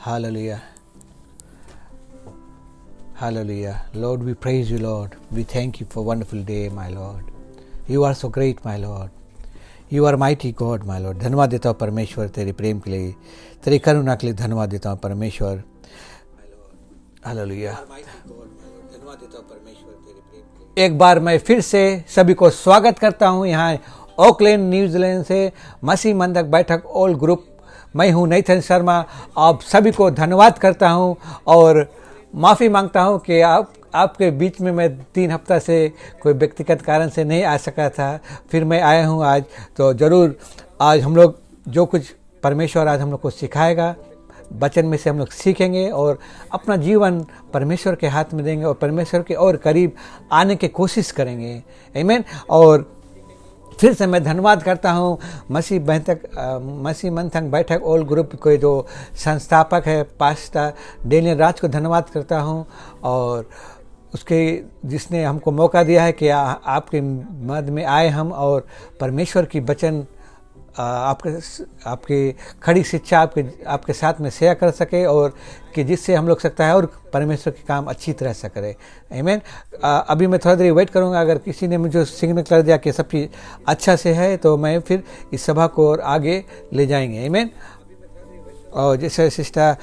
Hallelujah. Hallelujah. Lord, we praise you, Lord. We thank you for a wonderful day, my Lord. You are so great, my Lord. You are mighty God, my Lord. धन्यवाद देता हूँ परमेश्वर तेरे प्रेम के लिए, तेरी करुणा के लिए धन्यवाद देता हूँ परमेश्वर. हालेलुया. धन्यवाद देता हूँ परमेश्वर तेरे प्रेम के लिए. एक बार मैं फिर से सभी को स्वागत करता हूँ यहाँ ऑकलैंड न्यूजीलैंड से मसीह मंदक बैठक ऑल ग्रुप. मैं हूँ नेथन शर्मा. आप सभी को धन्यवाद करता हूँ और माफ़ी मांगता हूँ कि आपके बीच में मैं 3 हफ्ता से कोई व्यक्तिगत कारण से नहीं आ सका था. फिर मैं आया हूँ आज. तो ज़रूर आज हम लोग जो कुछ परमेश्वर आज हम लोग को सिखाएगा, वचन में से हम लोग सीखेंगे और अपना जीवन परमेश्वर के हाथ में देंगे और परमेश्वर के और करीब आने की कोशिश करेंगे. आमीन. और फिर से मैं धन्यवाद करता हूँ मसीह मंथक बैठक ऑल ग्रुप के जो संस्थापक है पास्टर डेनियल राज को धन्यवाद करता हूँ और उसके जिसने हमको मौका दिया है कि आपके मध्य में आए हम और परमेश्वर की वचन आपके खड़ी शिक्षा आपके साथ में शेयर कर सके और कि जिससे हम लोग सकता है और परमेश्वर के काम अच्छी तरह से करें. आमीन. अभी मैं थोड़ा देर वेट करूंगा. अगर किसी ने मुझे सिग्नल कर दिया कि सब चीज़ अच्छा से है तो मैं फिर इस सभा को और आगे ले जाएंगे. आमीन. और जैसे सिस्टर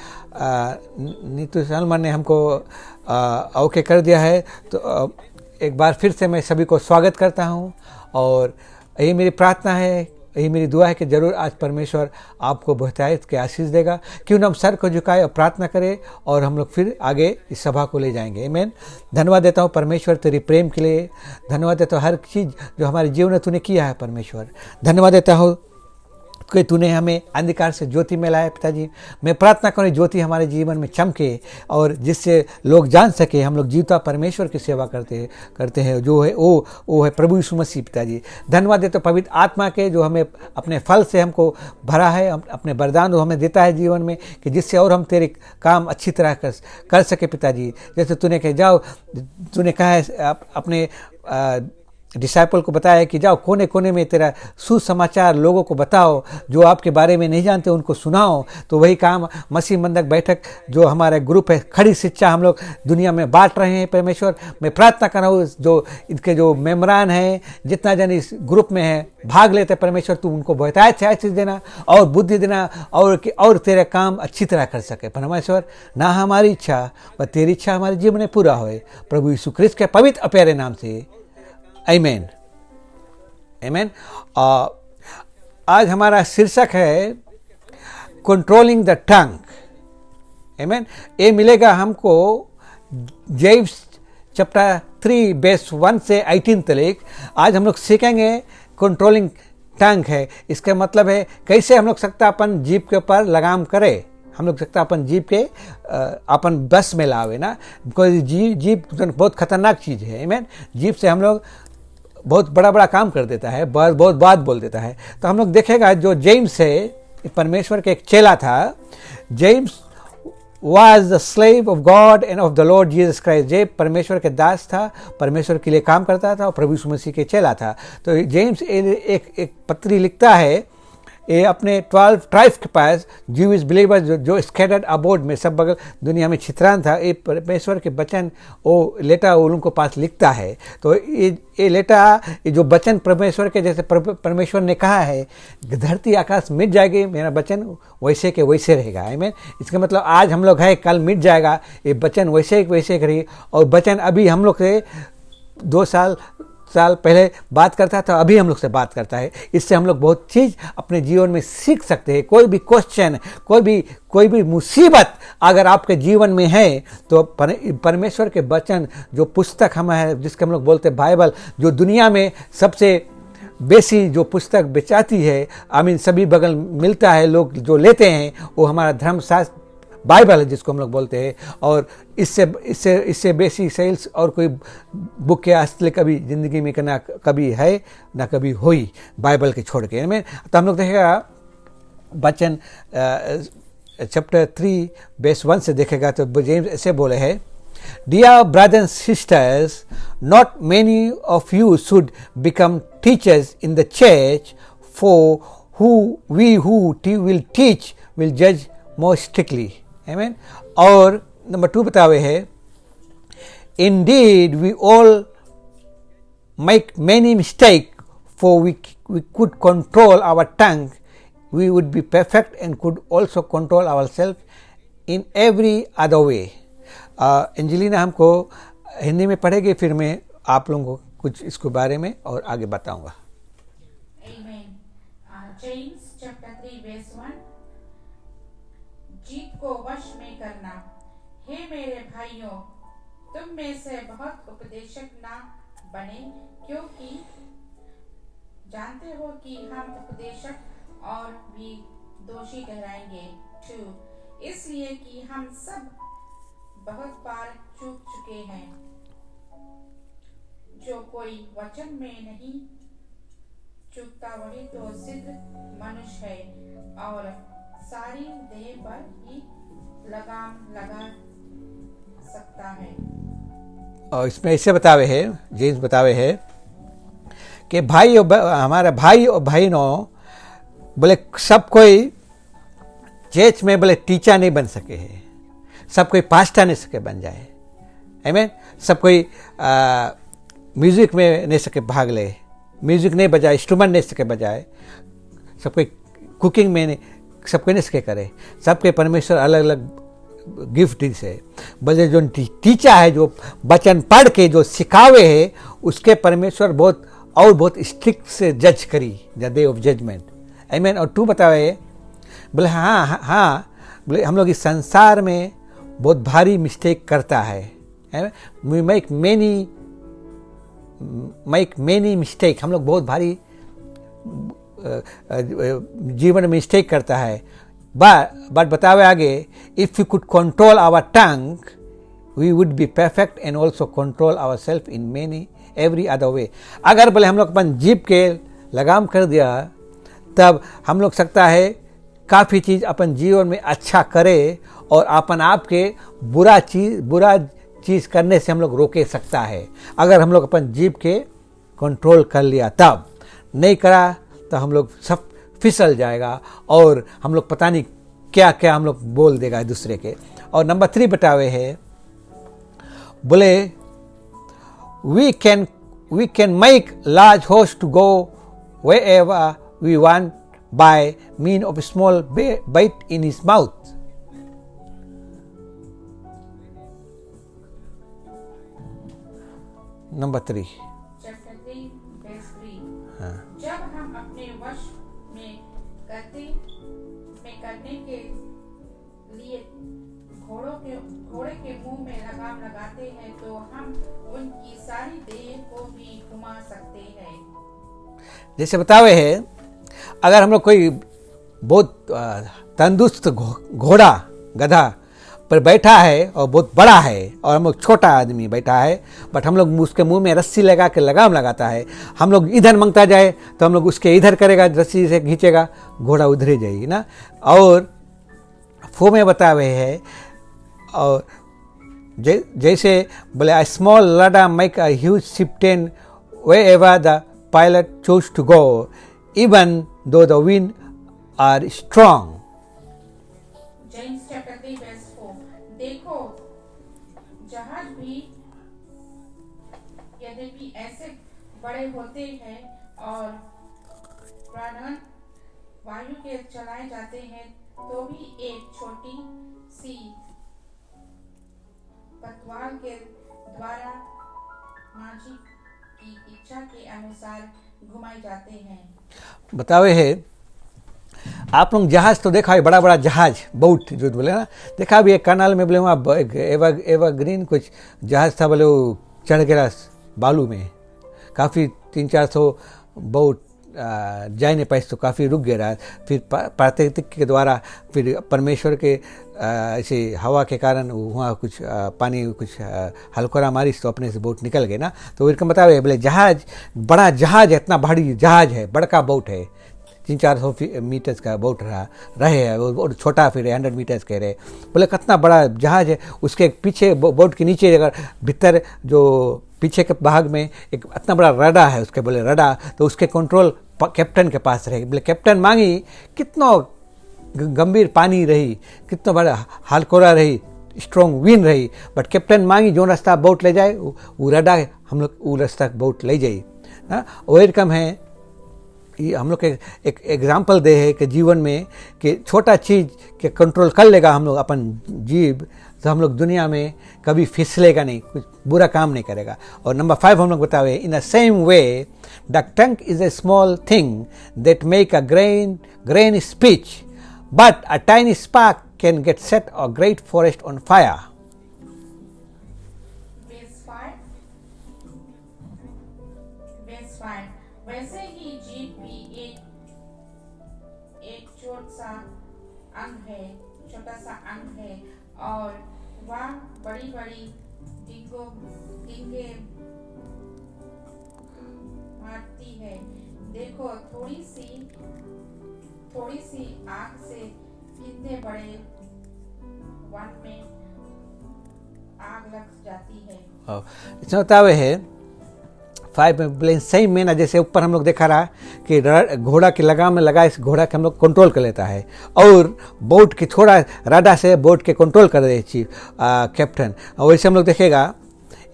नीतू सलमान ने हमको ओके कर दिया है तो एक बार फिर से मैं सभी को स्वागत करता हूँ और यही मेरी प्रार्थना है, यही मेरी दुआ है कि ज़रूर आज परमेश्वर आपको बहुतायत के आशीष देगा. क्यों ना हम सर को झुकाए और प्रार्थना करें और हम लोग फिर आगे इस सभा को ले जाएंगे. आमीन. धन्यवाद देता हूँ परमेश्वर तेरी प्रेम के लिए. धन्यवाद देता हूँ हर चीज़ जो हमारे जीवन में तूने किया है परमेश्वर. धन्यवाद देता हूँ कि तूने हमें अंधकार से ज्योति में लाया. पिताजी मैं प्रार्थना करूँ ज्योति हमारे जीवन में चमके और जिससे लोग जान सके हम लोग जीवता परमेश्वर की सेवा करते हैं जो है वो है प्रभु यीशु मसीह. पिताजी धन्यवाद देते पवित्र आत्मा के जो हमें अपने फल से हमको भरा है, अपने वरदान जो हमें देता है जीवन में कि जिससे और हम तेरे काम अच्छी तरह कर सके. पिताजी जैसे तूने कहा जाओ, तूने कहा है अपने डिसाइपल को बताया कि जाओ कोने कोने में तेरा सुसमाचार लोगों को बताओ, जो आपके बारे में नहीं जानते उनको सुनाओ. तो वही काम मसीह मंदक बैठक जो हमारा ग्रुप है खड़ी शिक्षा हम लोग दुनिया में बांट रहे हैं. परमेश्वर मैं प्रार्थना कर रहा हूँ जो इनके जो मेम्बरान हैं जितना जन इस ग्रुप में है भाग लेते परमेश्वर तू उनको बहुतायत से चीज़ देना और बुद्धि देना और तेरा काम अच्छी तरह कर सके. परमेश्वर ना हमारी इच्छा व तेरी इच्छा हमारे जीवन में पूरा होए प्रभु यीशु ख्रिस्त के पवित्र प्यारे नाम से. आमीन. आमीन. आज हमारा शीर्षक है कंट्रोलिंग द टंग. आमीन. ये मिलेगा हमको जेम्स चैप्टर 3 वर्स 1 से 18 तक. आज हम लोग सीखेंगे कंट्रोलिंग टंग है. इसका मतलब है कैसे हम लोग सकता अपन जीभ के ऊपर लगाम करें. हम लोग सकता अपन जीभ के अपन बस में लावे ना. कोई जीभ बहुत खतरनाक चीज़ है. आमीन. जीभ से हम लोग बहुत बड़ा काम कर देता है, बहुत बात बोल देता है. तो हम लोग देखेगा जो जेम्स है परमेश्वर के एक चेला था. James was the slave of God and of the Lord Jesus Christ. जे परमेश्वर के दास था, परमेश्वर के लिए काम करता था और प्रभु यीशु मसीह के चेला था. तो जेम्स एक पत्री लिखता है ये अपने 12 ट्राइब्स के पास ज्यूइश बिलीवर्स जो स्कैटर्ड अबोर्ड में सब बगल दुनिया में छितरान था. ये परमेश्वर के वचन वो लेटा वो उनको पास लिखता है. तो ये लेटा ये जो वचन परमेश्वर के जैसे परमेश्वर ने कहा है धरती आकाश मिट जाएगी, मेरा वचन वैसे के वैसे रहेगा. आमीन. इसका मतलब आज हम लोग है कल मिट जाएगा, ये वचन वैसे करिए. और वचन अभी हम लोग से 2 साल पहले बात करता था, अभी हम लोग से बात करता है. इससे हम लोग बहुत चीज़ अपने जीवन में सीख सकते हैं. कोई भी क्वेश्चन कोई भी मुसीबत अगर आपके जीवन में है तो परमेश्वर के वचन जो पुस्तक हम है जिसके हम लोग बोलते हैं बाइबल, जो दुनिया में सबसे बेसी जो पुस्तक बेचाती है, आमीन, सभी बगल मिलता है, लोग जो लेते हैं वो हमारा धर्मशास्त्र बाइबल है जिसको हम लोग बोलते हैं. और इससे बेसी सेल्स और कोई बुक के असली कभी ज़िंदगी में ना कभी है ना कभी हुई बाइबल के छोड़ के. में तो हम लोग देखेगा वचन चैप्टर 3 वर्स 1 से देखेगा तो जेम्स ऐसे बोले हैं, Dear brothers and sisters, not many of you should become teachers in the church, for who will teach will judge more strictly. आमीन। और नंबर 2 बतावे है, indeed we all make many mistake, for we could control our tongue, we would be perfect and could also control ourselves in every other way। Angelina हमको हिंदी में पढ़ेगी, फिर मैं आप लोगों को कुछ इसके बारे में और आगे बताऊंगा। जेम्स चैप्टर 3 वर्स 1, जीत को वश में करना। हे मेरे भाइयों, तुम में से बहुत उपदेशक ना बने, क्योंकि जानते हो कि हम उपदेशक और भी दोषी ठहराएंगे। 2, इसलिए कि हम सब बहुत बार चूक चुके हैं। जो कोई वचन में नहीं चूकता वही तो सिद्ध मनुष्य है और सारी देह पर ही लगाम लगा सकता है। और इसमें ऐसे बतावे है, जेम्स बतावे है कि भाई हमारे भाई और बहनों, बोले सब कोई चर्च में बोले टीचर नहीं बन सके है, सब कोई पास्टर नहीं सके बन जाए, आमीन। सब कोई म्यूजिक में नहीं सके भाग ले, म्यूजिक नहीं बजाए, इंस्ट्रूमेंट नहीं सके बजाए, सब कोई कुकिंग में नहीं, सब कोई नहीं सके करे। सबके परमेश्वर अलग अलग गिफ्ट दी से, बोले जो टीचर है, जो वचन पढ़ के जो सिखावे है, उसके परमेश्वर बहुत स्ट्रिक्ट से जज करी, द डे ऑफ जजमेंट, आमीन। और 2 बतावे, बोले हाँ, बोले हम लोग इस संसार में बहुत भारी मिस्टेक करता है, वी मेक मेनी मिस्टेक, हम लोग बहुत भारी जीवन में मिस्टेक करता है। बट बतावे आगे, if you could control our tongue, we would be perfect and also control our self in many every other way. अगर बोले हम लोग अपन जीभ के लगाम कर दिया, तब हम लोग सकता है काफ़ी चीज़ अपन जीवन में अच्छा करे और अपन आप के बुरा चीज़ करने से हम लोग रोके सकता है। अगर हम लोग अपन जीभ के कंट्रोल कर लिया, तब नहीं करा तो हम लोग सब फिसल जाएगा और हम लोग पता नहीं क्या क्या हम लोग बोल देगा एक दूसरे के। और नंबर 3 बतावे है, बोले we can make large host to go wherever we want by means of a small bite in his mouth। Number 3 chapter 3 verse 3, जब हम अपने वश में करने के लिए घोड़े के मुंह में लगाम लगाते हैं, तो हम उनकी सारी देह को भी घुमा सकते हैं। जैसे बतावे है, अगर हम लोग कोई बहुत तंदुरुस्त घोड़ा गधा पर बैठा है और बहुत बड़ा है और हम लोग छोटा आदमी बैठा है, बट हम लोग उसके मुंह में रस्सी लगा के लगाम लगाता है, हम लोग इधर मांगता जाए तो हम लोग उसके इधर करेगा, रस्सी से खींचेगा, घोड़ा उधर ही जाएगी ना। और 4 में बतावे है, और जैसे बोले a small ladder make a huge ship turn wherever the pilot chose to go, even though the wind are strong। James chapter 3 verse 4, देखो जहाज भी यद्यपि ऐसे बड़े होते हैं और प्राणवायु वायु के चलाए जाते हैं, तो भी एक छोटी सी पतवार के द्वारा माझी की इच्छा के अनुसार घुमाए जाते हैं। बतावे है, आप लोग जहाज तो देखा है, बड़ा बड़ा जहाज, बोट जो बोले ना, देखा भी एक कनाल में, बोले वहाँ एवरग्रीन कुछ जहाज था, बोले वो चढ़ गया बालू में, काफ़ी 300-400 बोट जा नहीं पाए, तो काफ़ी रुक गया। फिर प्राकृतिक के द्वारा, फिर परमेश्वर के ऐसे हवा के कारण वहाँ कुछ पानी कुछ हल्कोरा मारी, तो अपने से बोट निकल गए ना। तो इनका बतावे बोले जहाज, बड़ा जहाज है, इतना भारी जहाज है, बड़का बोट है, 300-400 मीटर्स का बोट रहे है वो, छोटा फिर 100 मीटर्स कह रहे, बोले कितना बड़ा जहाज है। उसके पीछे बोट के नीचे अगर भीतर जो पीछे के भाग में एक इतना बड़ा रडा है, उसके बोले रडा, तो उसके कंट्रोल कैप्टन के पास रहेगी। बोले कैप्टन मांगी कितना गंभीर पानी रही, कितना बड़ा हलकोरा रही, स्ट्रॉन्ग विंड रही, बट कैप्टन मांगी जो रास्ता बोट ले जाए वो रडा हम लोग वो रास्ता बोट ले जाए ना। वही रकम है ये हम लोग के एक एग्जाम्पल दे है कि जीवन में कि छोटा चीज़ के कंट्रोल कर लेगा हम लोग अपन जीव, तो हम लोग दुनिया में कभी फिसलेगा नहीं, कुछ बुरा काम नहीं करेगा। और नंबर 5 हम लोग बताए, in the same way the tongue is a small thing that make a grain speech, but a tiny spark can get set a great forest on fire. वैसे ही जीभ भी एक छोटा सा अंग है और वह बड़ी बड़ी डींगे मारती है। देखो थोड़ी सी आग से कितने बड़े वन में आग लग जाती है। इसमें बतावे है 5 में बोले सही में ना, जैसे ऊपर हम लोग देखा रहा कि घोड़ा की लगाम में लगा, इस घोड़ा के हम लोग कंट्रोल कर लेता है, और बोट की थोड़ा राडा से बोट के कंट्रोल कर दे चीफ कैप्टन। और वैसे हम लोग देखेगा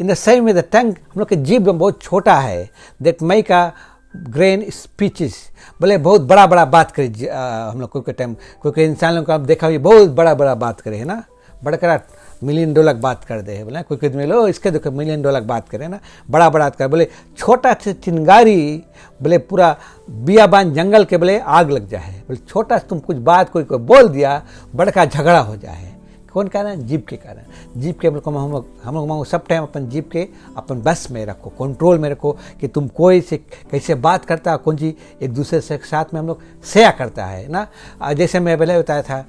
इन द सेम में द टंग, हम लोग के जीभ बहुत छोटा है, that make a grain speeches, बोले बहुत बड़ा बड़ा बात करे हम लोग कोई टाइम कोई इंसान लोग को आप देखा बहुत बड़ा बड़ा बात करे है ना, बड़ा $1 मिलियन बात कर दे है, बोले कोई कोई लो इसके देखो $1 मिलियन बात करे ना, बड़ा बड़ा कर, बोले छोटा से चिंगारी बोले पूरा बियाबान जंगल के बोले आग लग जाए, बोले छोटा से तुम कुछ बात कोई बोल दिया बड़का झगड़ा हो जाए। कौन कारण? जीभ के कारण। जीभ के हम लोग सब टाइम अपन जीभ के अपन बस में रखो, कंट्रोल में रखो कि तुम कोई से कैसे बात करता है, कौन सी एक दूसरे से साथ में हम लोग शेयर करता है ना। जैसे मैं पहले बताया था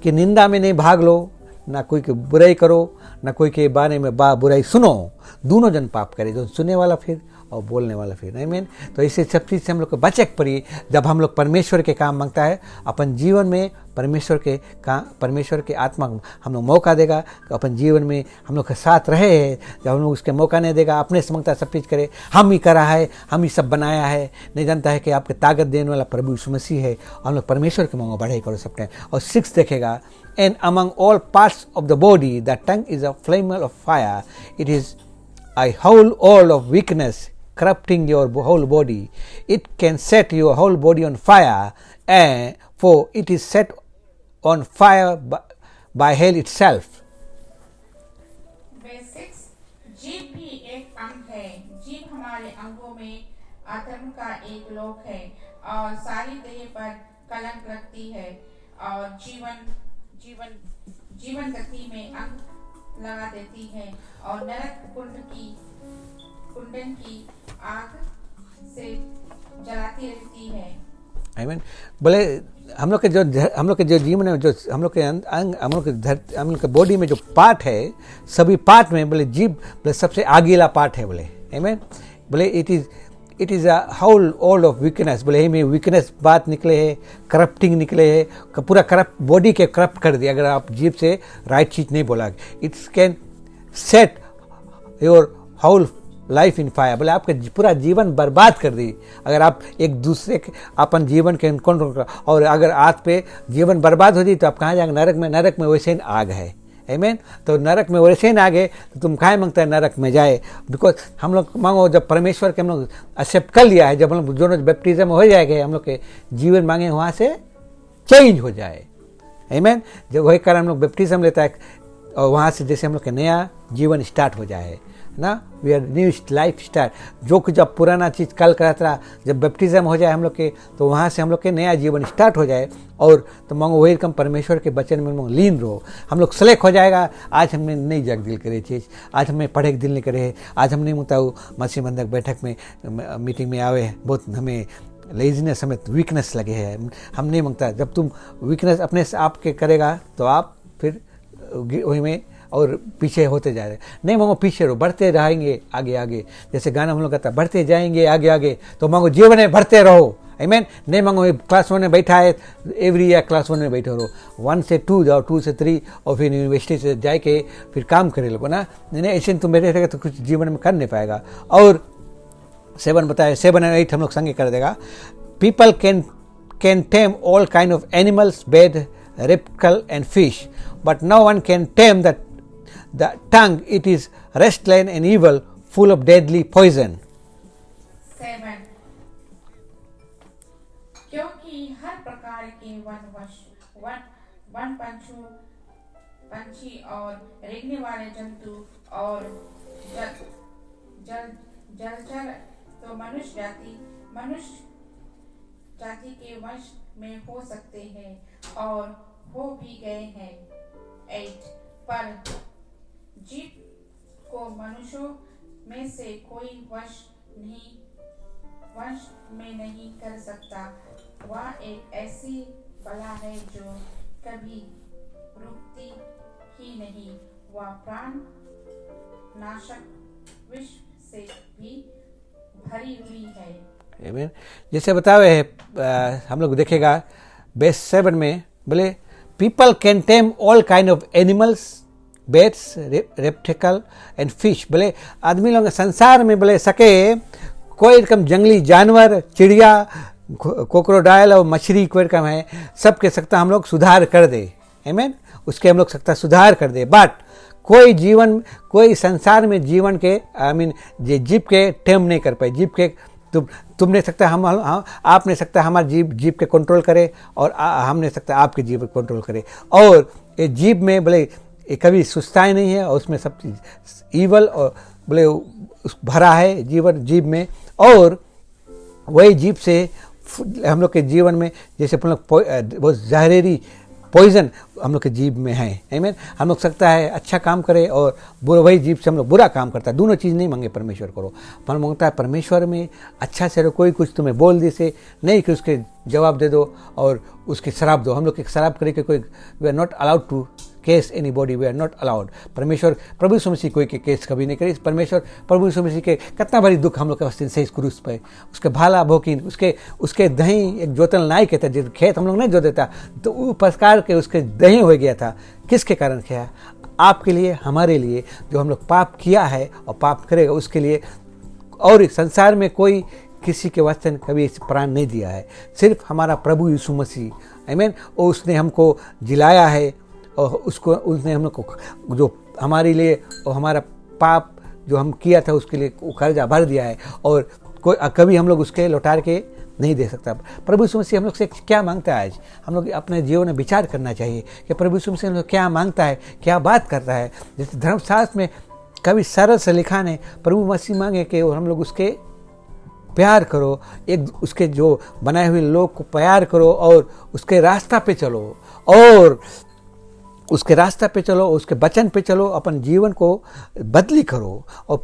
कि निंदा में नहीं भाग लो, ना कोई की बुराई करो, ना कोई के बारे में बुराई सुनो, दोनों जन पाप करे, जो सुनने वाला फिर और बोलने वाला फिर, नहीं मीन। तो इसे सब चीज़ से हम लोग को बचे पड़ी। जब हम लोग परमेश्वर के काम मांगता है अपन जीवन में, परमेश्वर के आत्मा हम लोग मौका देगा कि अपन जीवन में हम लोग के साथ रहे हैं। जब हम लोग उसके मौका नहीं देगा, अपने से मांगता सब चीज़ करे, हम ही करा है, हम ही सब बनाया है, नहीं जानता है कि आपके ताकत देने वाला प्रभु यीशु मसीह है। और हम लोग परमेश्वर के मांगो बढ़े करो सब टाइम। और 6 देखेगा, and among all parts of the body the tongue is a flame of fire, it is a whole all of weakness, corrupting your whole body. It can set your whole body on fire, and for it is set on fire by hell itself. Basics, जीभ भी एक अंग है। जीभ हमारे अंगों में अधर्म का एक लोक है और सारी देह पर कलंक रखती है और जीवन गति में अंग लगा देती है और नरक कुंडन की आग से जलाती रहती है। आमीन। बोले हम लोग के जो जीवन में जो हम लोग के अंग, हम लोग के बॉडी में जो पार्ट है, सभी पार्ट में बोले जीभ बोले सबसे आगेला पार्ट है, बोले आमीन। बोले it is a whole all of weakness, बोले में वीकनेस बात निकले है, करप्टिंग निकले है, पूरा करप्ट बॉडी के करप्ट कर दिया अगर आप जीभ से राइट चीज नहीं बोला। It's can set your whole life in fire, बोले आपके पूरा जीवन बर्बाद कर दी अगर आप एक दूसरे के अपन जीवन के कंट्रोल कर। और अगर आग पे जीवन बर्बाद हो जाए तो आप कहाँ जाएंगे? नरक में वैसे ही आग है, आमीन। तो नरक में वैसे ही आगे तो तुम काहे मांगता है नरक में जाए? बिकॉज हम लोग मांगो जब परमेश्वर के हम लोग एक्सेप्ट कर लिया है, जब हम लोग जो बैप्टिज्म हो जाएगा, हम लोग के जीवन मांगे वहाँ से चेंज हो जाए, आमीन। जब वही कारण हम लोग बैप्टिज्म लेता है और वहाँ से जैसे हम लोग के नया जीवन स्टार्ट हो जाए ना, we are new life start. जो कुछ जब पुराना चीज़ कल करता रहा, जब बैप्टिज्म हो जाए हम लोग के, तो वहाँ से हम लोग के नया जीवन स्टार्ट हो जाए। और तो मांगो वही रकम परमेश्वर के वचन में लीन रहो, हम लोग सेलेक्ट हो जाएगा। आज हमने नहीं जग दिल करे चीज़, आज हमें पढ़े के दिल नहीं करे, आज हम नहीं मुताऊ मसीह बंधक बैठक में मीटिंग में आवे, बहुत हमें लेजीनेस हमें वीकनेस लगे है, हम नहीं मांगता। जब तुम वीकनेस अपने से आपके करेगा तो आप फिर वही में और पीछे होते जा रहे, नहीं मांगो पीछे रहो, बढ़ते रहेंगे आगे आगे। जैसे गाना हम लोग कहता है बढ़ते जाएंगे आगे आगे, तो मांगो जीवन में बढ़ते रहो, आमीन। नहीं मांगो क्लास 1 में बैठा है एवरी ईयर क्लास 1 में बैठे रहो, 1 से 2 जाओ, 2 से 3 और फिर यूनिवर्सिटी से जाके फिर काम करे लोगों ना, नहीं ऐसे तुम बैठे रहेगा तो कुछ जीवन में कर नहीं पाएगा। और 7 बताए, 7 और 8 हम लोग संगे कर देगा। People can tame all kind of animals, bird, reptile and fish, but no one can tame the tongue. It is restless and evil, full of deadly poison. 7. क्योंकि हर प्रकार के वन पंछी और रेंगने वाले जंतु और जलचर तो मनुष्य जाति के वश में हो सकते हैं और हो भी गए हैं। 8. पर जीव को मनुष्यों में से कोई वश में नहीं कर सकता। वह एक ऐसी बला है जो कभी रुकती ही नहीं। वह प्राण नाशक विष से भी भरी हुई है। Amen. जैसे बतावे है हम लोग देखेगा बेस 7 में बोले people can tame all kind of animals, pets, reptile and fish. बोले आदमी लोग संसार में बोले सके कोई रकम जंगली जानवर, चिड़िया, कोक्रोडाइल और मछली कोई रकम है, सब के सकता हम लोग सुधार कर दे। आमीन। उसके हम लोग सकता सुधार कर दे, बट कोई संसार में जीवन के जीव के टेम नहीं कर पाए। जीव के तुम नहीं सकता, आप नहीं सकता हमारे जीव के कंट्रोल करे और हम नहीं सकता आपके जीव को कंट्रोल करे। और ये जीव में बोले ये कभी सुस्ताई नहीं है और उसमें सब चीज़ ईवल और बोले भरा है जीव में। और वही जीव से हम लोग के जीवन में जैसे बहुत जहरीली पॉइजन हम लोग के जीव में है। आमीन। हम लोग सकता है अच्छा काम करे और वही जीव से हम लोग बुरा काम करता है। दोनों चीज़ नहीं मांगे परमेश्वर करो। मन मांगता है परमेश्वर में अच्छा से रहो, कोई कुछ तुम्हें बोल दी से नहीं कि उसके जवाब दे दो और उसकी शराब दो। हम लोग एक शराब करे कि कोई we are not allowed to case anybody, we are not allowed. परमेश्वर प्रभु यीशु मसीह कोई के केस कभी नहीं करे। परमेश्वर प्रभु यीशु मसीह के कितना बड़ी दुख हम लोग के वास्ते सही क्रूस पे, उसके भाला भोकिन, उसके दही एक जोतल नाई के था, जो खेत हम लोग नहीं जो देता तो वो प्रकार के उसके दही हो गया था। किसके कारण किया? आपके लिए, हमारे लिए, जो हम लोग पाप किया है और पाप करेगा उसके लिए। और संसार में कोई किसी के वास्ते कभी प्राण नहीं दिया है, सिर्फ हमारा प्रभु यीशु मसीह। आमीन। और उसने हमको जिलाया है और उसने हम लोग को जो हमारे लिए और हमारा पाप जो हम किया था उसके लिए वो कर्जा भर दिया है और कोई कभी हम लोग उसके लौटार के नहीं दे सकता। प्रभु यीशु मसीह हम लोग से क्या मांगता है? आज हम लोग अपने जीवन में विचार करना चाहिए कि प्रभु यीशु मसीह हम लोग क्या मांगता है, क्या बात करता है। जैसे धर्मशास्त्र में कभी सरल से लिखा नहीं, प्रभु मसीह मांगे कि हम लोग उसके प्यार करो, एक उसके जो बनाए हुए लोग को प्यार करो और उसके रास्ता पे चलो और उसके रास्ता पे चलो, उसके वचन पे चलो, अपन जीवन को बदली करो और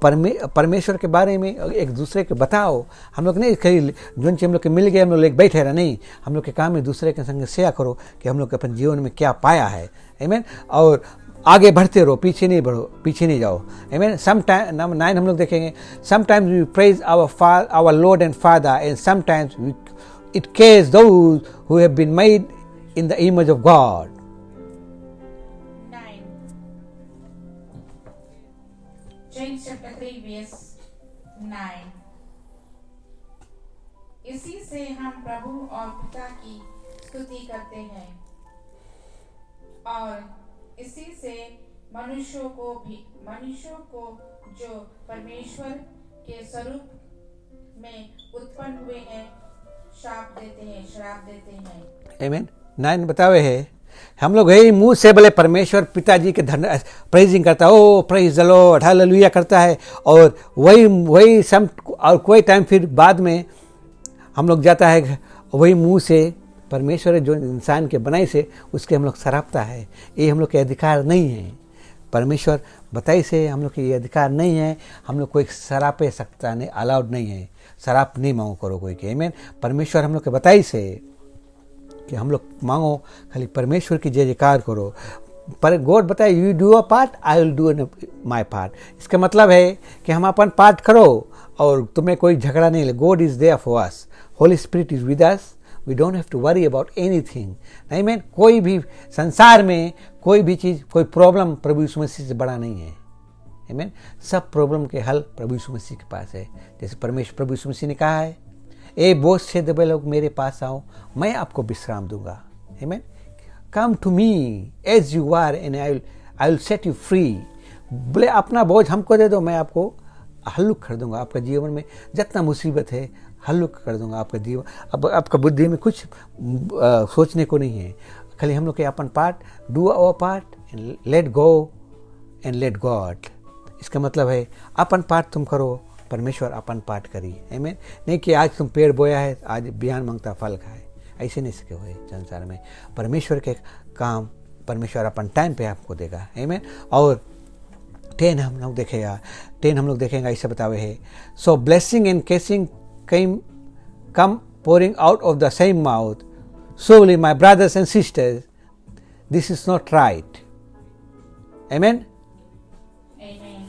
परमेश्वर के बारे में एक दूसरे के बताओ। हम लोग नहीं कहीं जो चीज हम लोग के मिल गए हम लोग बैठे रहे, नहीं, हम लोग के काम में दूसरे के संग शेयर करो कि हम लोग अपन जीवन में क्या पाया है। आमीन। और आगे बढ़ते रहो, पीछे नहीं बढ़ो, पीछे नहीं जाओ। आमीन। समटाइम नंबर 9 हम लोग देखेंगे, sometimes we praise our lord and father and sometimes it cares those who have been made in the image of God. James chapter 3 verse 9। इसी से हम प्रभु और पिता की स्तुति करते हैं और इसी से मनुष्यों को जो परमेश्वर के स्वरूप में उत्पन्न हुए हैं श्राप देते हैं। आमीन। 9 बतावे है हम लोग यही मुंह से बोले परमेश्वर पिताजी के धन प्रेजिंग करता है, ओ प्रेज द लॉर्ड, हालेलुया करता है। और वही सम और कोई टाइम फिर बाद में हम लोग जाता है वही मुंह से परमेश्वर जो इंसान के बनाई से उसके हम लोग सरापता है। ये हम लोग के अधिकार नहीं है। परमेश्वर बताई से हम लोग के ये अधिकार नहीं है। हम लोग कोई सरापे सकता नहीं, अलाउड नहीं है। सराप नहीं मांगो करो कोई के। आमीन। परमेश्वर हम लोग के बताई से कि हम लोग मांगो खाली परमेश्वर की जय जयकार करो। पर गॉड बताए you do a part, I will do my part. इसका मतलब है कि हम अपन पार्ट करो और तुम्हें कोई झगड़ा नहीं ले। God is there for us, holy spirit is with us, we don't have to worry about anything. नहीं मैन, कोई भी संसार में कोई भी चीज़, कोई प्रॉब्लम प्रभु यीशु मसीह से बड़ा नहीं है। आमीन। सब प्रॉब्लम के हल प्रभु यीशु मसीह के पास है। जैसे परमेश्वर प्रभु यीशु मसीह ने कहा है ए बोझ से दबे लोग मेरे पास आओ, मैं आपको विश्राम दूंगा। आमीन। Come to me as you are and I will set you free. बोले अपना बोझ हमको दे दो, मैं आपको हल्लुक कर दूंगा। आपका जीवन में जितना मुसीबत है हल्लुक कर दूंगा आपका जीवन। अब आपका बुद्धि में कुछ सोचने को नहीं है, खाली हम लोग के अपन part, do our part and let go and let God. इसका मतलब है अपन पार्ट तुम करो, परमेश्वर अपन पार्ट करी। आमीन। नहीं कि आज तुम पेड़ बोया है, आज बिहान मांगता फल खाए, ऐसे नहीं सके हुए संसार में। परमेश्वर के काम परमेश्वर अपन टाइम पे आपको देगा। आमीन। और 10 हम लोग देखेंगे ऐसे बतावे है, so blessing and cursing come pouring out of the same mouth. Surely, my brothers and sisters, this is not right. Amen? Amen.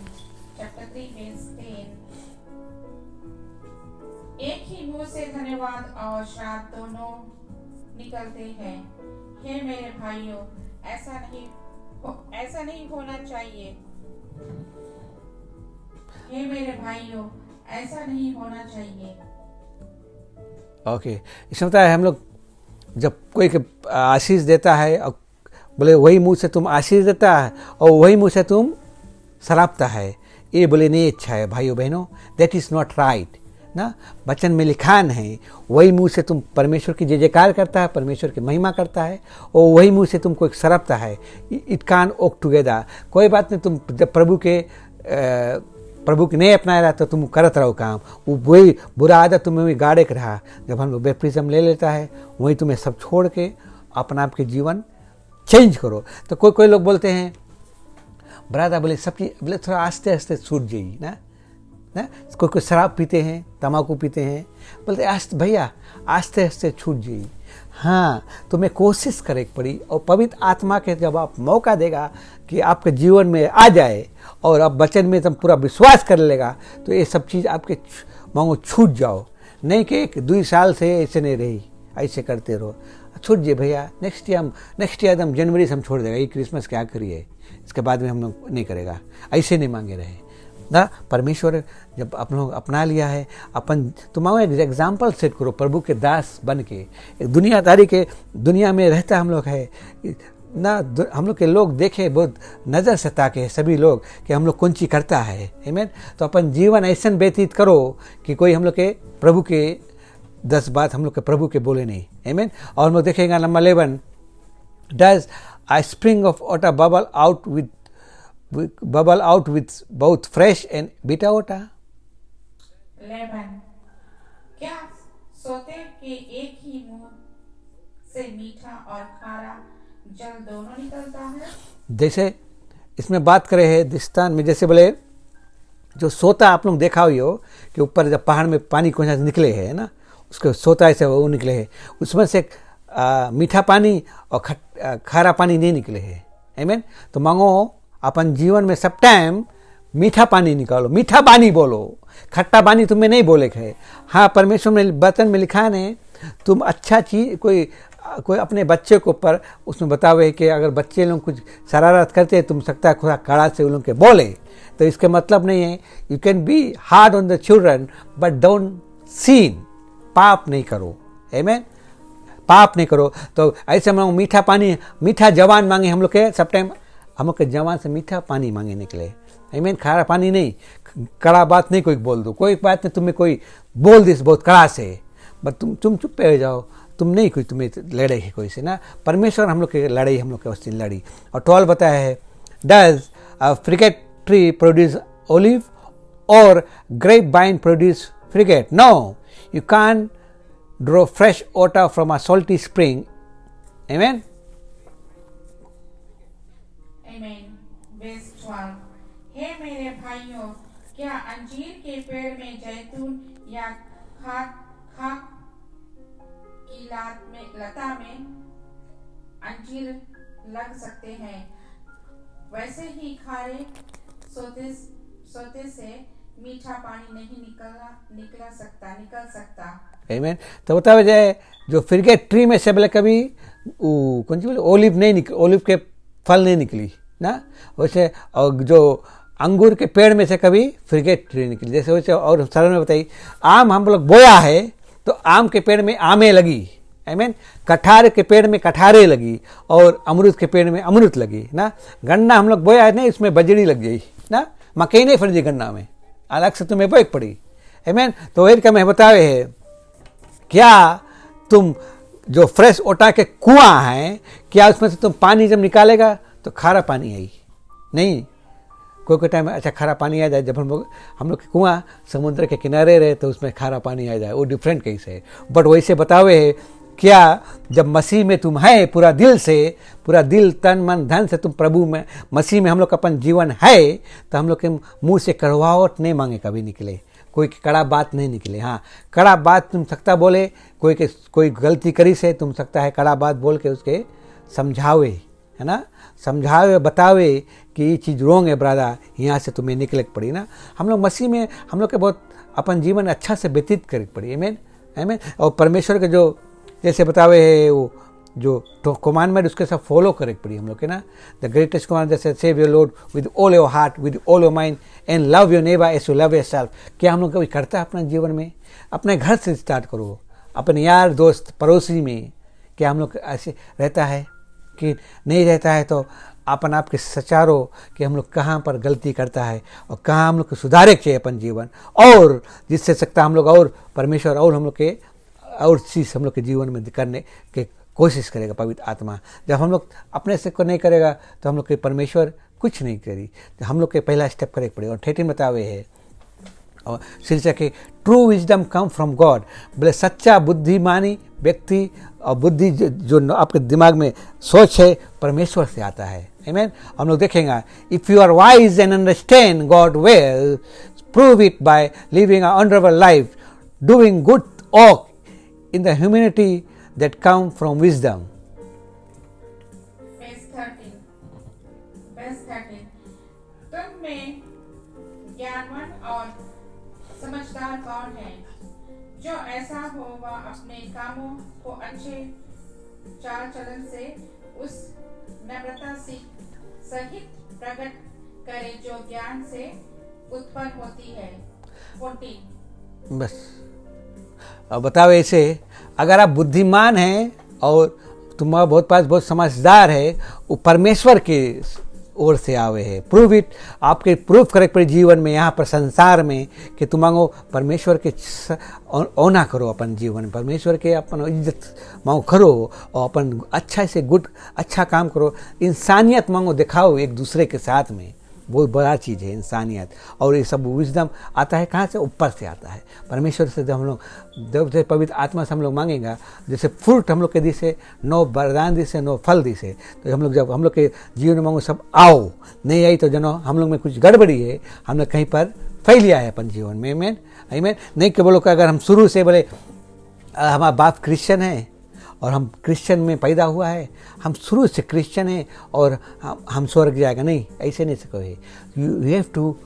Chapter 3, verse 10. एक ही मुंह से धन्यवाद और श्राप दोनों निकलते हैं। हे मेरे भाइयों, ऐसा नहीं होना चाहिए। हे मेरे भाइयों, ऐसा नहीं होना चाहिए। ओके, इसमें होता है हम लोग जब कोई आशीष देता है और बोले वही मुंह से तुम आशीष देता है और वही मुंह से तुम सरापता है, ये बोले नहीं अच्छा है भाइयों बहनों, दैट इज़ नॉट राइट ना। वचन में लिखान है वही मुंह से तुम परमेश्वर की जय जयकार करता है, परमेश्वर की महिमा करता है, और वही मुंह से तुम कोई सरापता है। It can work together. कोई बात नहीं, तुम जब प्रभु के नहीं अपनाया रहा तो तुम करत रहो काम, वही बुरा आदत तुम्हें भी गाड़े के रहा। जब हम लोग बैप्टिज्म ले लेता है वही तुम्हें सब छोड़ के अपना आपके जीवन चेंज करो। तो कोई लोग बोलते हैं ब्रादा, बोले सब चीज बोले थोड़ा आस्ते आस्ते छूट जाइए ना। कोई शराब पीते हैं, तम्बाकू पीते हैं, बोलते आस्ते भैया आस्ते आस्ते छूट जाइए। हाँ, तुम्हें कोशिश करे पड़ी, और पवित्र आत्मा के जब आप मौका देगा कि आपके जीवन में आ जाए और आप वचन में तुम पूरा विश्वास कर लेगा, तो ये सब चीज़ आपके मांगो छूट जाओ। नहीं कि 2 साल से ऐसे नहीं रही, ऐसे करते रहो, छूट जाए भैया। नेक्स्ट ईयर हम जनवरी से हम छोड़ देगा, ये क्रिसमस क्या करिए, इसके बाद में हम लोग नहीं करेगा, ऐसे नहीं मांगे रहे ना। परमेश्वर जब आप लोग अपना लिया है, अपन तुम एक एग्जाम्पल सेट करो प्रभु के दास बन के। एक दुनियादारी के दुनिया में रहता हम लोग है ना, हम लोग के लोग देखे बहुत नज़र से ताके सभी लोग कि हम लोग कौन चीज करता है। आमीन। तो अपन जीवन ऐसा व्यतीत करो कि कोई हम लोग के प्रभु के 10 बात हम लोग के प्रभु के बोले नहीं। आमीन। और हम लोग देखेंगे number 11, does a spring of water bubble out with both fresh and bitter water? 11. क्या सोते के एक ही मुंह से मीठा और खारा जल दोनों निकलता है? जैसे इसमें बात करे है दृष्टांत में, जैसे बोले जो सोता आप लोग देखा हुई हो कि ऊपर जब पहाड़ में पानी कौन सा निकले है ना, उसको सोता ऐसे वो निकले है, उसमें से मीठा पानी और खारा पानी नहीं निकले है। आमीन। तो मांगो अपन जीवन में सब टाइम मीठा पानी निकालो, मीठा पानी बोलो, खट्टा पानी तुम्हें नहीं बोले है। हाँ, परमेश्वर में वचन में लिखा है तुम अच्छा चीज कोई अपने बच्चे को ऊपर उसमें बतावे कि अगर बच्चे लोग कुछ शरारत करते हैं तुम सकता है खुदा कड़ा से उन लोग के बोले। तो इसका मतलब नहीं है you can be hard on the children but don't sin, पाप नहीं करो। आमीन। पाप नहीं करो। तो ऐसे हम लोग मीठा पानी, मीठा जवान मांगे हम लोग के सब टाइम, हम लोग के जवान से मीठा पानी मांगे निकले। आमीन। खारा पानी नहीं, कड़ा बात नहीं कोई बोल दो, कोई बात नहीं तुम्हें कोई बोल दिस बहुत कड़ा से, बट तुम चुप पे हो जाओ, तुम नहीं कोई तुम्हें लड़े है कोई से ना। परमेश्वर हम लोग के लड़ाई हम लोग के उस दिन लड़ी। और 12 बताया है, does a fig tree produce olive और grape vine produce fig? No, you can draw fresh water from a salty spring. Amen. Amen. Verse 12. हे मेरे भाइयों, क्या अंजीर के पेड़ में जैतून या खाक की लता में अंजीर लग सकते हैं? वैसे ही खारे सोते से मीठा पानी नहीं निकल सकता। आमीन। तो बतावे जाए जो फ्रिगेट ट्री में से बोले कभी कौन सी बोले ओलिव के फल नहीं निकली ना, वैसे और जो अंगूर के पेड़ में से कभी फ्रिगेट ट्री निकली, जैसे वैसे। और सरल में बताइए, आम हम लोग बोया है तो आम के पेड़ में आमे लगी, आमीन। कटहर के पेड़ में कटहरे लगी और अमरूद के पेड़ में अमरूद लगी ना। गन्ना हम लोग बोया है ना, इसमें बजड़ी लग गई ना, मकई नहीं फड़ी गन्ना में, अलग से तुम्हें बोए पड़ी, आमीन। तो वही का मैं बतावे है, क्या तुम जो फ्रेश ओटा के कुआं है, क्या उसमें से तुम पानी जब निकालेगा तो खारा पानी आई नहीं। कोई टाइम अच्छा खारा पानी आ जाए, जब हम लोग के कुआं समुद्र के किनारे रहे तो उसमें खारा पानी आ जाए, वो डिफरेंट केस है। बट वैसे बतावे है, क्या जब मसीह में तुम है पूरा दिल से, पूरा दिल तन मन धन से तुम प्रभु में मसीह में हम लोग का अपन जीवन है, तो हम लोग के मुंह से कड़वाहट नहीं मांगे कभी निकले, कोई कड़ा बात नहीं निकले। हाँ, कड़ा बात तुम सकता बोले, कोई गलती करी से तुम सकता है कड़ा बात बोल के उसके समझावे, है ना, समझावे बतावे कि ये चीज़ रोंग है ब्रादा, यहाँ से तुम्हें निकले पड़ी ना। हम लोग मसीह में हम लोग के बहुत अपन जीवन अच्छा से व्यतीत करे पड़ी, आमीन आमीन। और परमेश्वर के जो जैसे बतावे है वो जो कमांडमेंट उसके साथ फॉलो करे पड़ी हम लोग के ना। द ग्रेटेस्ट कमांड जैसे serve your lord with all your heart, with all your mind and love your neighbour as you love yourself. क्या हम लोग कभी करता है अपने जीवन में? अपने घर से स्टार्ट करो, अपने यार दोस्त पड़ोसी में क्या हम लोग ऐसे रहता है कि नहीं रहता है? तो अपन आपके सचारो कि हम लोग कहाँ पर गलती करता है और कहाँ हम लोग को सुधारे चाहिए अपन जीवन, और जिससे सकता हम लोग और परमेश्वर और हम लोग के और चीज़ हम लोग के जीवन में करने के कोशिश करेगा पवित्र आत्मा। जब हम लोग अपने से को नहीं करेगा तो हम लोग के परमेश्वर कुछ नहीं करी, तो हम लोग के पहला स्टेप करे पड़ेगा। और 13 बतावे है और शीर्षक है true wisdom come from God. बोले सच्चा बुद्धिमानी व्यक्ति और बुद्धि जो आपके दिमाग में सोच है परमेश्वर से आता है, आमीन। हम लोग देखेंगे if you are wise and understand God well, prove it by living a honourable life, doing good work in the humanity that come from wisdom. Verse 13 तुम में ज्ञानवान और समझदार कौन है? जो ऐसा हो वह अपने कामों को अच्छे चाल चलन से उस नम्रता सहित प्रकट करे जो ज्ञान से उत्पन्न होती है। 14 बस अब बताओ ऐसे, अगर आप बुद्धिमान हैं और तुम्हारा बहुत पास बहुत समझदार है, वो परमेश्वर के ओर से आवे है। प्रूव इट, आपके प्रूफ करे पड़े जीवन में, यहाँ पर संसार में कि तुम मांगो परमेश्वर के ओना करो अपन जीवन में, परमेश्वर के अपन इज्जत मांगो करो और अपन अच्छा से गुड अच्छा काम करो, इंसानियत मांगो दिखाओ एक दूसरे के साथ में। बहुत बड़ा चीज़ है इंसानियत। और ये सब विजडम आता है कहाँ से? ऊपर से आता है परमेश्वर से। जब हम लोग जब पवित्र आत्मा से हम लोग मांगेगा, जैसे फ्रूट हम लोग के दिसे नो वरदान दिसे नो फल दिसे, तो हम लोग जब हम लोग के जीवन में मांगो सब आओ, नहीं आई तो जनो हम लोग में कुछ गड़बड़ी है, हम लोग कहीं पर फैलिया है अपन जीवन में, आमीन आमीन। नहीं कि बोलो कि अगर हम शुरू से बोले हमारा बाप क्रिश्चियन है और हम क्रिश्चियन में पैदा हुआ है, हम शुरू से क्रिश्चियन हैं और हम स्वर्ग जाएगा, नहीं, ऐसे नहीं सको है। You have to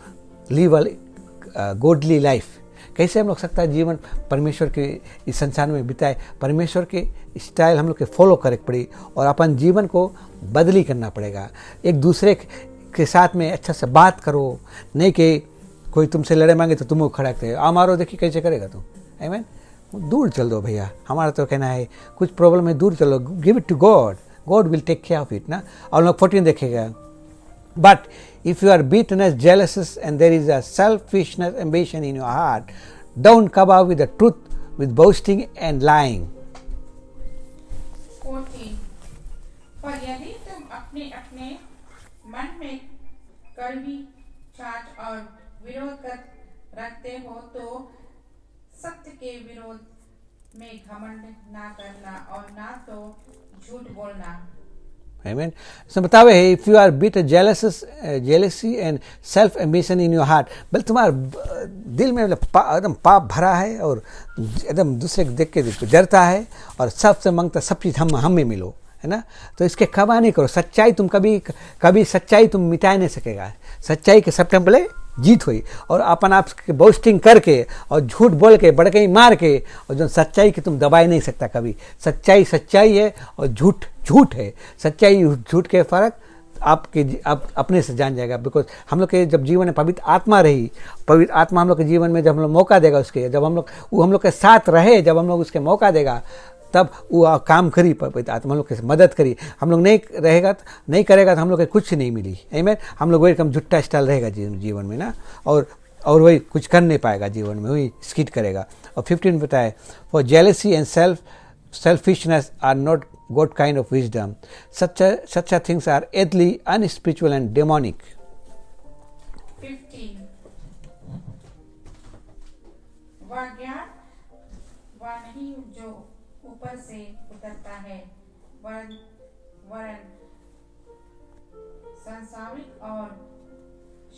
live a godly life. कैसे हम लोग सकता है जीवन परमेश्वर के इस संसार में बिताए? परमेश्वर के स्टाइल हम लोग के फॉलो करे पड़ी और अपन जीवन को बदली करना पड़ेगा। एक दूसरे के साथ में अच्छा से बात करो, नहीं कि कोई तुमसे लड़े मांगे तो तुम खड़ा करते आ मारो, देखिए कैसे करेगा तुम, आमीन। दूर चल दो भैया, हमारा तो कहना है कुछ प्रॉब्लम है दूर चलो, give it to God, God will take care of it ना। और लोग 14 देखेगा, but if you are bitterness, jealousy and there is a selfishness, ambition in your heart, don't come out with the truth with boasting and lying. 14 पर यदि तुम अपने अपने मन में कड़वी छाछ और विरोध रखते हो तो सत्य के विरोध में घमंड ना करना और ना तो झूठ बोलना। Amen. So बतावे है if you are bitter, jealousy and self ambition in your heart, बल तुम्हारा दिल में एकदम पाप भरा है और एकदम दूसरे को देख के डरता है और सबसे मांगता सब चीज़ हम में मिलो, है ना। तो इसके कबा नहीं करो। सच्चाई तुम कभी सच्चाई तुम मिटा नहीं सकेगा। सच्चाई के सब टाइम पहले जीत हुई और अपन आप बोस्टिंग करके और झूठ बोल के बड़कई मार के, और जो सच्चाई की तुम दबाई नहीं सकता कभी। सच्चाई सच्चाई है और झूठ झूठ है। सच्चाई झूठ के फर्क आप अपने से जान जाएगा। बिकॉज हम लोग के जब जीवन में पवित्र आत्मा रही, पवित्र आत्मा हम लोग के जीवन में जब हम लोग मौका देगा उसके, जब वो हम लोग के साथ रहे, जब हम लोग उसके मौका देगा, तब वो काम करी पवित्र आत्मा हम लोग की मदद करी। हम लोग नहीं करेगा तो हम लोग को कुछ नहीं मिली। आमीन। हम लोग वही कम झुट्टा स्टाइल रहेगा जीवन में ना, और वही कुछ कर नहीं पाएगा जीवन में, वही स्किट करेगा। और 15 बताए, for jealousy and selfishness are not God kind of wisdom. Such a things are earthly, unspiritual and demonic. 15 वह ज्ञान वह नहीं जो ऊपर से उतरता है, वरन सांसारिक और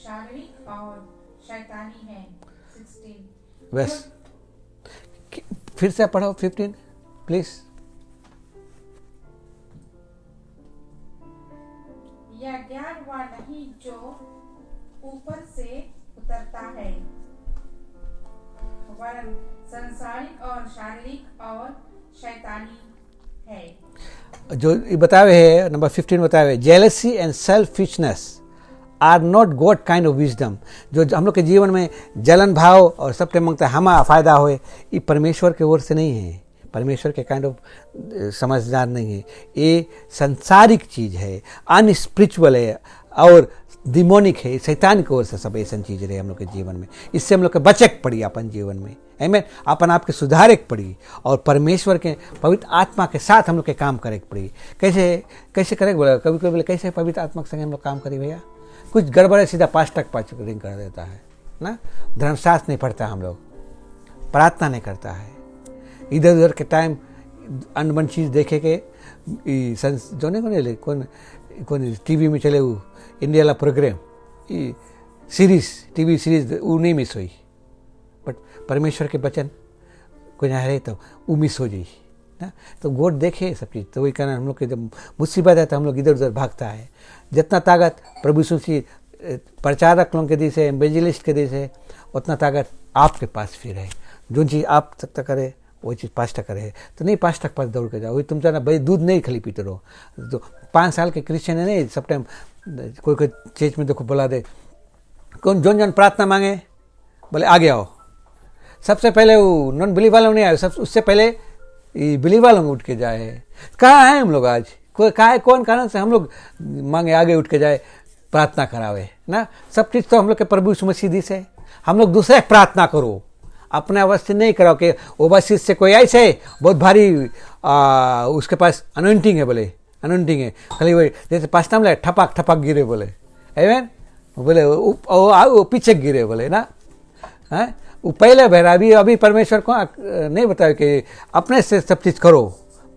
शारीरिक और शैतानी है। 16 बस फिर से पढ़ो 15 प्लीज। यह ज्ञान वह नहीं जो ऊपर से उतरता है, वरन सांसारिक और शारीरिक और शैतानी है। जो बतावे है नंबर 15 बतावे, jealousy and selfishness are not God kind of wisdom. जो हम लोग के जीवन में जलन भाव और सबके मांगता है हमारा फायदा होए, ये परमेश्वर की ओर से नहीं है, परमेश्वर के काइंड ऑफ समझदार नहीं है। ये संसारिक चीज है, अनस्पिरिचुअल है और डिमोनिक है, शैतान की ओर से सब ऐसा चीज रहे हम लोग के जीवन में। इससे हम लोग के बचक पड़ी अपन जीवन में, आमीन। अपन आपके सुधारक पड़ी और परमेश्वर के पवित्र आत्मा के साथ हम लोग के काम करे पड़ी। कैसे करे बोला, कभी कभी बोले कैसे पवित्र आत्मा के संग हम लोग काम करें भैया, कुछ गड़बड़ है सीधा पाँच रिंग कर देता है ना, धर्मशास्त्र नहीं पढ़ता, हम लोग प्रार्थना नहीं करता है, इधर उधर के टाइम अनबन चीज़ देखे के जो नहीं कौन टीवी में चले वो इंडिया वाला प्रोग्राम टीवी सीरीज वो नहीं मिस हुई, बट परमेश्वर के वचन कोई ना रहे तो वो मिस हो जाई ना। तो गोड देखे सब चीज़, तो वही कारण हम लोग के जब मुसीबत है तो हम लोग इधर उधर भागता है। जितना ताकत प्रभु यीशु प्रचारक लोगों के दी से, एवेंजलिस्ट के दी से, उतना ताकत आपके पास फिर है। जो चीज़ आप तक करे वही चीज़ 5 करे, तो नहीं 5 पास दौड़ के जाओ, वही तुम ना भाई दूध नहीं खाली पीते रहो। तो 5 साल के क्रिश्चियन है नहीं, सब टाइम कोई चीज में देखो बुला दे, कौन जोन प्रार्थना मांगे बोले आगे आओ। सबसे पहले वो नॉन बिलीव वालों नहीं आए, सब उससे पहले बिलीव वालों उठ के जाए। कहाँ है हम लोग आज, कौन कारण से हम लोग मांगे आगे उठ के जाए प्रार्थना करावे ना। सब चीज़ तो हम लोग के प्रभु यीशु मसीह दी से, हम लोग दूसरे प्रार्थना करो, अपने अवस्था नहीं कराओ कि ओवरसीज से कोई ऐसे बहुत भारी उसके पास अनोइंटिंग है, बोले अनोइंटिंग है खाली वही जैसे पास्ता में ठपक गिरे बोले, आमीन, बोले वो पीछे गिरे बोले ना। है वो पहले बहरा, अभी परमेश्वर को नहीं बताया कि अपने से सब चीज़ करो,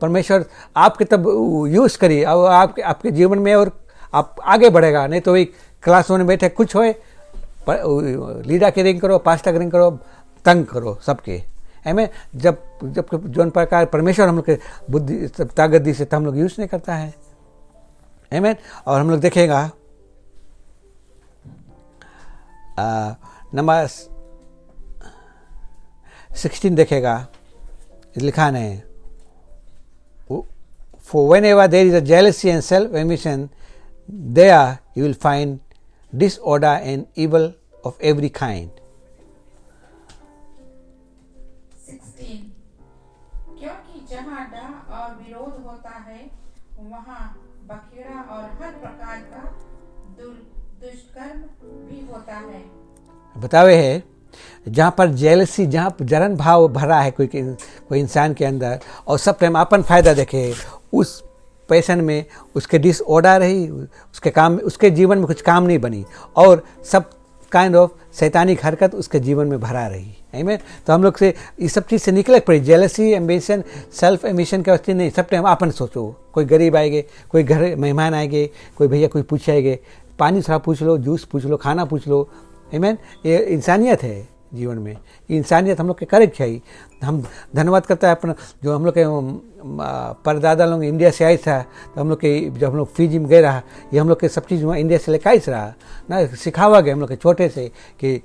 परमेश्वर आपके तब यूज़ करिए आपके जीवन में और आप आगे बढ़ेगा। नहीं तो वही क्लास में बैठे कुछ होए, लीडर के रिंग करो, पास्टर के रिंग करो, तंग करो सबके, हमें जब जो प्रकार परमेश्वर हम लोग के बुद्धि ताकत दी से तो हम लोग यूज नहीं करता है, आमीन। और हम लोग देखेगा नंबर 16 देखेगा, लिखा है for whenever there is a jealousy and self ambition, there you will find disorder and evil of every kind. 16 क्योंकि जहाँ डर और विरोध होता है वहाँ बखेड़ा और हर प्रकार का दुष्कर्म भी होता है। बतावे है जहाँ पर जेलसी, जहाँ पर जलन भाव भरा है कोई इंसान के अंदर और सब टाइम अपन फायदा देखे, उस पैसन में उसके डिसऑर्डर रही, उसके काम, उसके जीवन में कुछ काम नहीं बनी और सब काइंड ऑफ शैतानिक हरकत उसके जीवन में भरा रही, आमीन। तो हम लोग से ये सब चीज़ से निकले पड़ी, जेलसी, एम्बिशन, सेल्फ एम्बिशन का वस्ती नहीं, सब टाइम अपन सोचो। कोई गरीब आएंगे, कोई घर मेहमान आएंगे, कोई भैया कोई पूछेंगे, पानी थोड़ा पूछ लो, जूस पूछ लो, खाना पूछ लो, आमीन। ये इंसानियत है जीवन में, इंसानियत हम लोग के करे चाहिए। हम धन्यवाद करता है अपना जो हम लोग के परदादा लोग इंडिया से आए था, तो हम लोग के जब हम लोग फीजी में गए रहा, ये हम लोग के सब चीज़ इंडिया से लेकर आइस रहा ना, सिखावा गया हम लोग के छोटे से कि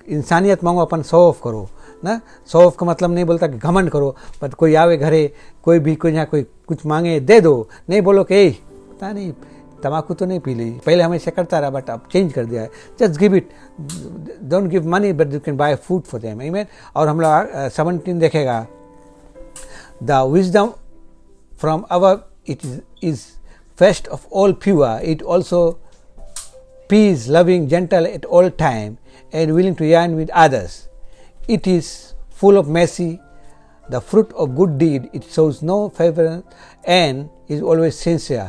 इंसानियत मांगो, अपन शो ऑफ करो ना। शो ऑफ का मतलब नहीं बोलता कि घमंड करो, पर कोई आवे घरे, कोई भी कोई यहाँ कोई कुछ मांगे दे दो, नहीं बोलो कि पता नहीं तम्बाकू तो नहीं पी ली, पहले हमेशा करता रहा बट अब चेंज कर दिया है। Just give it, don't give money but you can buy food for them, आमीन। और हम लोग 17 देखेगा, the wisdom from our it is first of all pure, it also peace, loving, gentle at all time, and willing to yearn with others. It is full of mercy, the fruit of good deed. It shows no favor and is always sincere.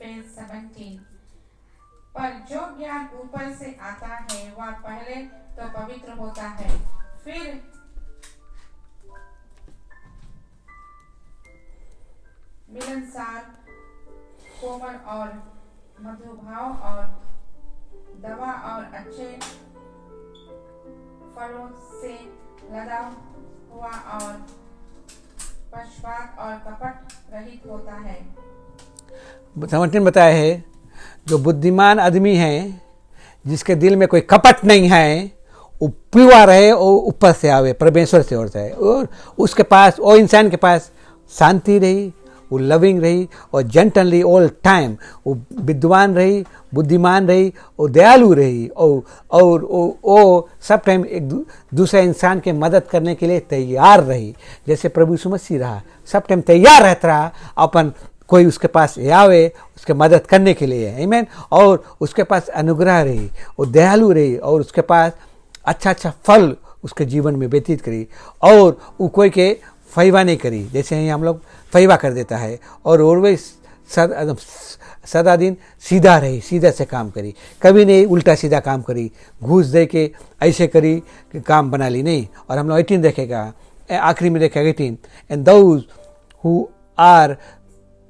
Page 17. पर जो ज्ञान ऊपर से आता है वह पहले तो पवित्र होता है, फिर मिलनसार, कोमल और मधुभाव और दवा और अच्छे फलों से लदा हुआ और पक्षपात और कपट रहित होता है। 17 बताया है, जो बुद्धिमान आदमी है जिसके दिल में कोई कपट नहीं है, वो प्योर है और ऊपर से आवे, परमेश्वर से होता है, और उसके पास, वो इंसान के पास शांति रही, वो लविंग रही और जेंटली ऑल टाइम, वो विद्वान रही, बुद्धिमान रही और दयालु रही, और सब टाइम एक दूसरे इंसान के मदद करने के लिए तैयार रही, जैसे प्रभु यीशु मसीह रहा, सब टाइम तैयार रहता रहा अपन कोई उसके पास आवे उसके मदद करने के लिए, आमीन। और उसके पास अनुग्रह रही, वो दयालु रही और उसके पास अच्छा फल उसके जीवन में व्यतीत करी, और वो कोई के फैवा नहीं करी, जैसे ही हम लोग फैवा कर देता है, और ऑलवेज सदा दिन सीधा रही, सीधा से काम करी, कभी नहीं उल्टा सीधा काम करी, घूस दे के ऐसे करी कि काम बना ली नहीं। और हम लोग 18 देखेगा, आखिरी में देखेगा 18, and those who are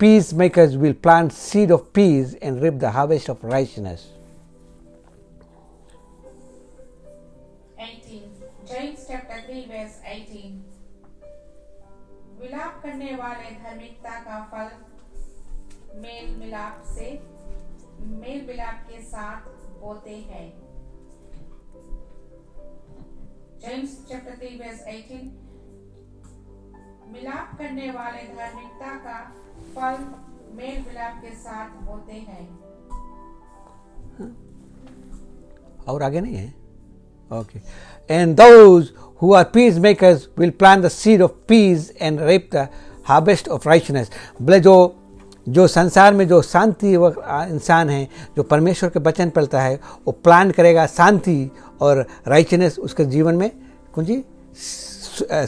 peace makers will plant seed of peace and reap the harvest of righteousness. 18 James chapter 3 verse 18। विलाप करने वाले धार्मिकता का फल मेल मिलाप के साथ बोते हैं। James chapter 3 verse 18। मिलाप करने वाले धार्मिकता का फल मेल मिलाप के साथ बोते हैं। और आगे नहीं है, okay. And those who are peacemakers will plant the seed of peace and reap the harvest of righteousness। बोले जो संसार में जो शांति इंसान है, जो परमेश्वर के वचन पढ़ता है, वो प्लान करेगा शांति और राइचनेस उसके जीवन में कुछ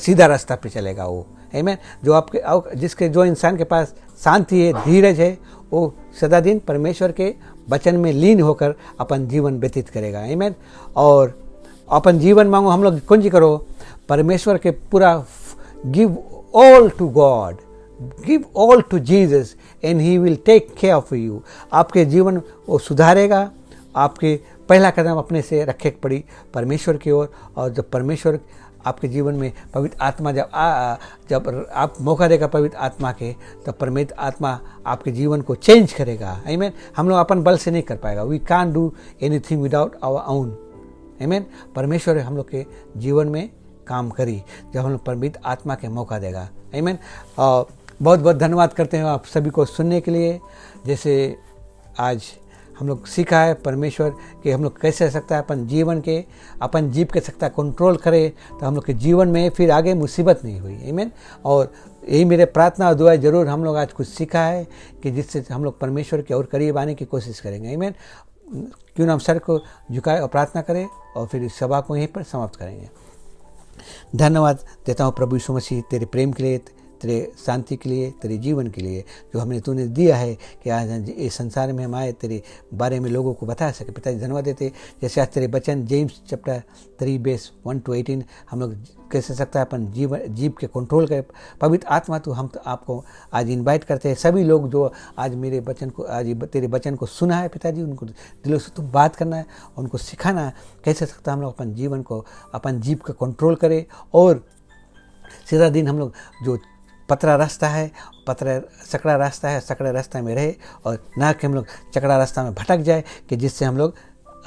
सीधा रास्ता पे चलेगा वो, आमीन। जो इंसान के पास शांति है, धीरज है, वो सदा दिन परमेश्वर के वचन में लीन होकर अपन जीवन व्यतीत करेगा, आमीन। और अपन जीवन मांगो, हम लोग कुंजी करो परमेश्वर के पूरा, give all to God, give all to Jesus and he will take care of you. आपके जीवन वो सुधारेगा। आपके पहला कदम अपने से रखे पड़ी परमेश्वर की ओर, और जब परमेश्वर आपके जीवन में पवित्र आत्मा जब आप मौका देगा पवित्र आत्मा के, तब पवित्र आत्मा आपके जीवन को चेंज करेगा, आमीन। हम लोग अपन बल से नहीं कर पाएगा, we can't do anything without our own, आमीन। परमेश्वर हम लोग के जीवन में काम करी जब हम लोग पवित्र आत्मा के मौका देगा, आमीन। बहुत बहुत धन्यवाद करते हैं आप सभी को सुनने के लिए। जैसे आज हम लोग सीखा है परमेश्वर कि हम लोग कैसे सकता है अपन जीव के सकता कंट्रोल करे, तो हम लोग के जीवन में फिर आगे मुसीबत नहीं हुई, आमीन। और यही मेरे प्रार्थना और दुआ, जरूर हम लोग आज कुछ सीखा है कि जिससे हम लोग परमेश्वर के और करीब आने की कोशिश करेंगे, आमीन। क्यों ना हम सर को झुकाए और प्रार्थना करें और फिर इस सभा को यहीं पर समाप्त करेंगे। धन्यवाद देता हूँ प्रभु यीशु मसीह, तेरे प्रेम के लिए, तेरे शांति के लिए, तेरे जीवन के लिए जो हमने तूने दिया है कि आज इस संसार में हम आए तेरे बारे में लोगों को बता सके। पिताजी धन्यवाद देते, जैसे आज तेरे वचन जेम्स चैप्टर 3 वर्स 1 to 18 हम लोग कैसे सकता है अपन जीव के कंट्रोल करे। पवित्र आत्मा तो हम तो आपको आज इनवाइट करते हैं, सभी लोग जो आज मेरे वचन को, आज तेरे वचन को सुना है पिताजी, उनको दिलों से तुम बात करना है, उनको सिखाना है कैसे सकता हम लोग अपन जीवन को, अपन जीव का कंट्रोल करें। और सीधा दिन हम लोग जो पतरा रास्ता है, सकड़ा रास्ता है, सकड़े रास्ते में रहे, और ना कि हम लोग चकड़ा रास्ता में भटक जाए, कि जिससे हम लोग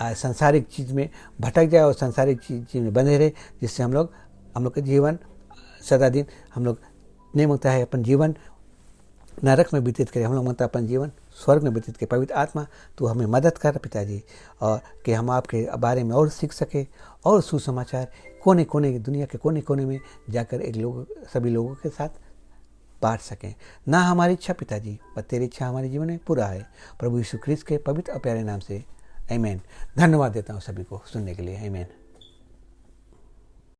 सांसारिक चीज़ में भटक जाए और सांसारिक चीज़ में बंधे रहे, जिससे हम लोग का जीवन सदा दिन हम लोग नहीं मांगता है अपन जीवन नरक में व्यतीत करें, हम लोग मतलब अपन जीवन स्वर्ग में व्यतीत करें। पवित्र आत्मा तू हमें मदद कर पिताजी, और कि हम आपके बारे में और सीख सके और सुसमाचार कोने कोने दुनिया के कोने कोने में जाकर सभी लोगों के साथ बांट सकें। ना हमारी इच्छा पिताजी, पर तेरी इच्छा हमारे जीवन में पूरा है। प्रभु यीशु ख्रीस्त के पवित्र और प्यारे नाम से आमीन। धन्यवाद देता हूँ सभी को सुनने के लिए। आमीन।